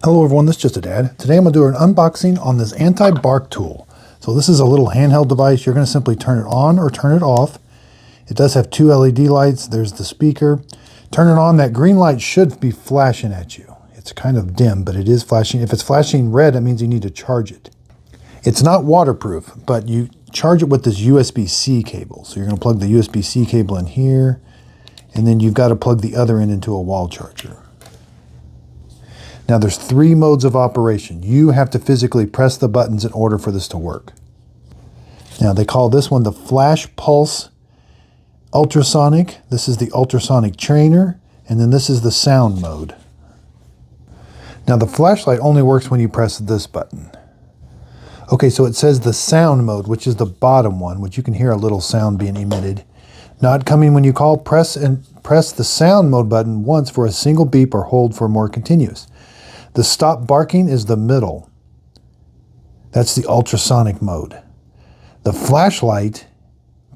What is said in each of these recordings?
Hello everyone, this is Just a Dad. Today I'm going to do an unboxing on this anti-bark tool. So this is a little handheld device. You're going to simply turn it on or turn it off. It does have two LED lights. There's the speaker. Turn it on, that green light should be flashing at you. It's kind of dim, but it is flashing. If it's flashing red, that means you need to charge it. It's not waterproof, but you charge it with this USB-C cable. So you're going to plug the USB-C cable in here, and then you've got to plug the other end into a wall charger. Now there's three modes of operation. You have to physically press the buttons in order for this to work. Now they call this one the Flash Pulse Ultrasonic. This is the Ultrasonic Trainer, and then this is the sound mode. Now the flashlight only works when you press this button. Okay, so it says the sound mode, which is the bottom one, which you can hear a little sound being emitted. Not coming when you call. Press the sound mode button once for a single beep or hold for more continuous. The stop barking is the middle. That's the ultrasonic mode. The flashlight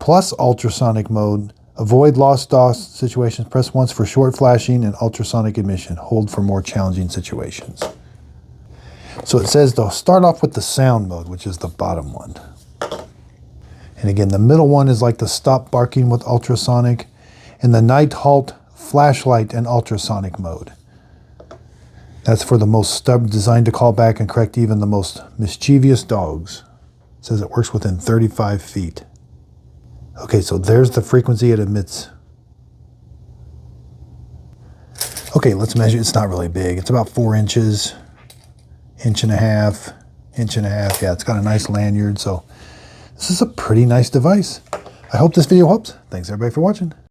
plus ultrasonic mode, avoid lost DOS situations. Press once for short flashing and ultrasonic emission. Hold for more challenging situations. So it says to start off with the sound mode, which is the bottom one. And again, the middle one is like the stop barking with ultrasonic, and the night halt flashlight and ultrasonic mode. That's for the most stubborn, designed to call back and correct even the most mischievous dogs. It says it works within 35 feet. Okay, so there's the frequency it emits. Okay, let's measure. It's not really big. It's about 4 inches, inch and a half. Yeah, it's got a nice lanyard. So this is a pretty nice device. I hope this video helps. Thanks everybody for watching.